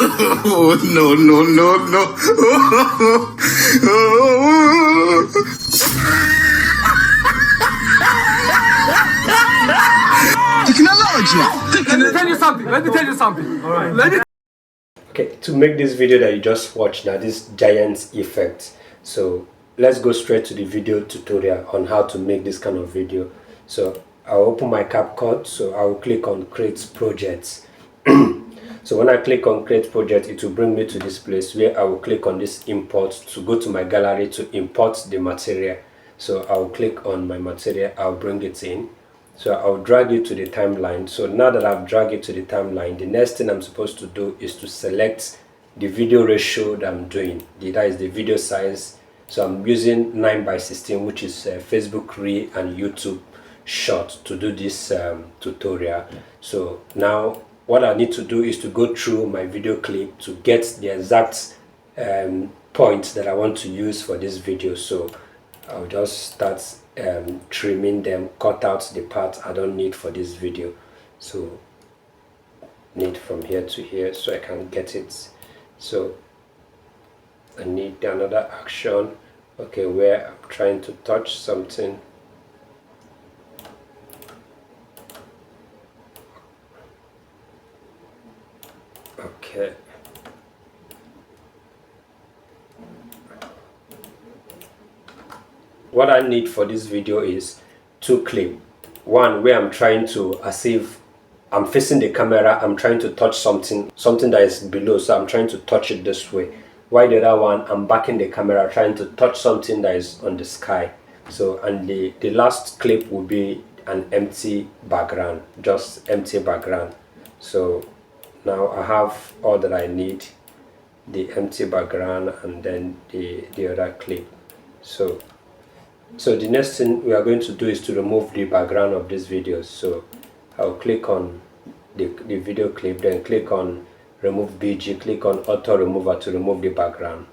Oh, no, no, no, no. Technology. Let me tell you something. All right. Okay, to make this video that you just watched now, this giant effect, so let's go straight to the video tutorial on how to make this kind of video. So I'll open my CapCut, so I'll click on create projects. So when I click on create project, it will bring me to this place where I will click on this import to go to my gallery to import the material. So I'll click on my material, I'll bring it in. So I'll drag it to the timeline. So now that I've dragged it to the timeline, the next thing I'm supposed to do is to select the video ratio that I'm doing. That is the video size. So I'm using 9:16, which is Facebook Reel and YouTube Short to do this tutorial. So now what I need to do is to go through my video clip to get the exact point that I want to use for this video. So I'll just start trimming them, cut out the part I don't need for this video. So need from here to here so I can get it. So I need another action, okay, where I'm trying to touch something. Okay. What I need for this video is two clips. One where I'm trying to, as if I'm facing the camera, I'm trying to touch something that is below, so I'm trying to touch it this way. While the other one, I'm backing the camera, trying to touch something that is on the sky. So, and the last clip will be an empty background, just empty background. So now I have all that I need, the empty background and then the other clip. So the next thing we are going to do is to remove the background of this video. So I'll click on the video clip, then click on remove BG, click on auto remover to remove the background.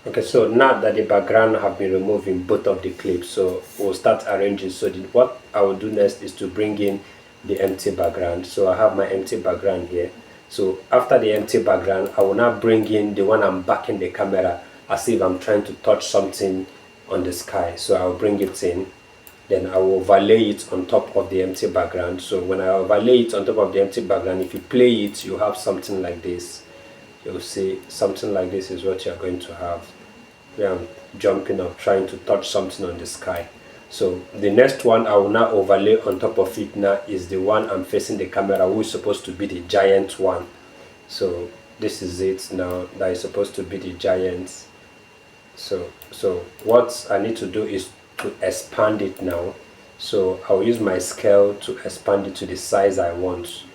Okay, so now that the background have been removed in both of the clips, so we'll start arranging. So what I will do next is to bring in the empty background. So I have my empty background here. So after the empty background, I will now bring in the one I'm backing the camera, as if I'm trying to touch something on the sky. So I'll bring it in, then I will overlay it on top of the empty background. So when I overlay it on top of the empty background, if you play it, you have something like this. You'll see something like this is what you're going to have, where I'm jumping up trying to touch something on the sky. So the next one I will now overlay on top of it now is the one I'm facing the camera, who is supposed to be the giant one. So this is it now, that is supposed to be the giant. So what I need to do is to expand it now. So I'll use my scale to expand it to the size I want,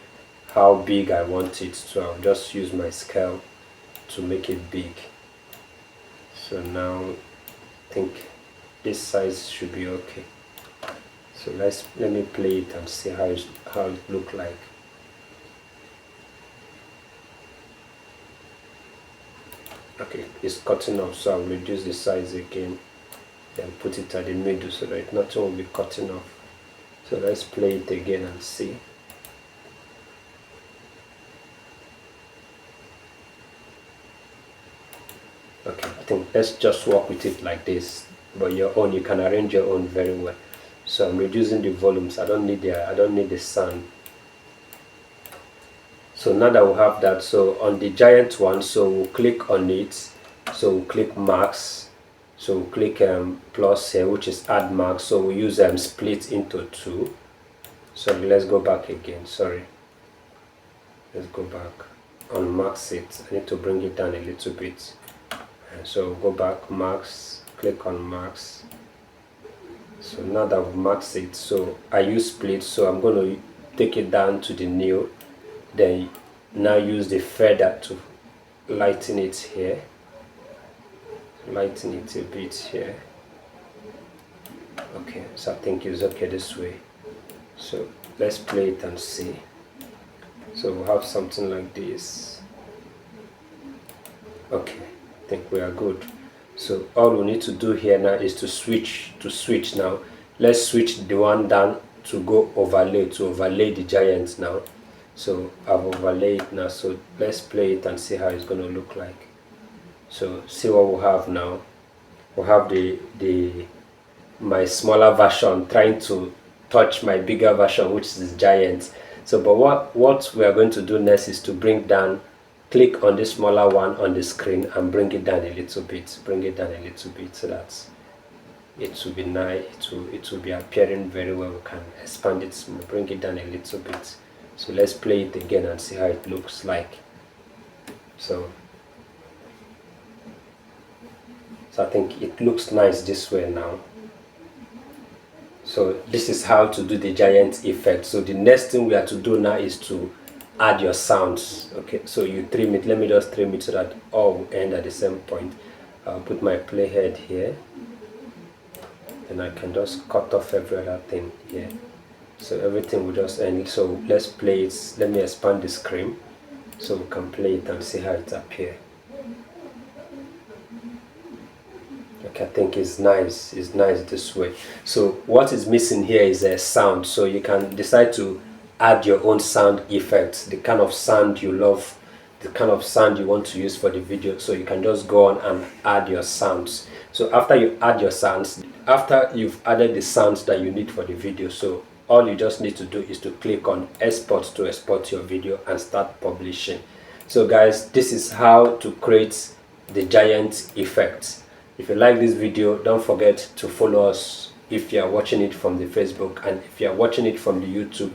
how big I want it. So I'll just use my scale to make it big. So now I think this size should be okay. So let me play it and see how it look like. Okay, it's cutting off, so I'll reduce the size again, then put it at the middle so that nothing will be cutting off. So let's play it again and see. Okay, I think let's just work with it like this, but your own, you can arrange your own very well. So I'm reducing the volumes. I don't need the sound. So now that we have that, so on the giant one, so we'll click on it. So we'll click max. So we'll click plus here, which is add max. So we use split into 2. So let's go back again. Sorry. Let's go back. On max it. I need to bring it down a little bit. So go back, max, click on max. So now that we've maxed it, so I use split, so I'm going to take it down to the new, then now use the feather to lighten it here, lighten it a bit here. Okay, so I think it's okay this way. So let's play it and see. So we'll have something like this. Okay, I think we are good. So all we need to do here now is to switch now. Let's switch the one down to go overlay, to overlay the giant now. So I've overlaid it now, so let's play it and see how it's going to look like. So see what we have now. We have my smaller version trying to touch my bigger version, which is giant. So but what we are going to do next is to bring down, click on the smaller one on the screen and bring it down a little bit, so that it will be nice, it will be appearing very well. We can expand it, bring it down a little bit. So let's play it again and see how it looks like. So I think it looks nice this way now. So this is how to do the giant effect. So the next thing we have to do now is to add your sounds. Okay, so you trim it. Let me just trim it so that all will end at the same point. I'll put my playhead here, and I can just cut off every other thing here. So everything will just end. So let's play it. Let me expand the screen so we can play it and see how it appears. Okay, I think it's nice this way. So what is missing here is a sound. So you can decide to add your own sound effects, the kind of sound you love, the kind of sound you want to use for the video. So you can just go on and add your sounds. So after you add your sounds, after you've added the sounds that you need for the video, so all you just need to do is to click on export to export your video and start publishing. So guys, this is how to create the giant effect. If you like this video, don't forget to follow us if you are watching it from the Facebook, and if you are watching it from the YouTube,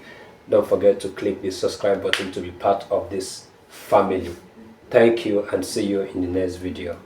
don't forget to click the subscribe button to be part of this family. Thank you, and see you in the next video.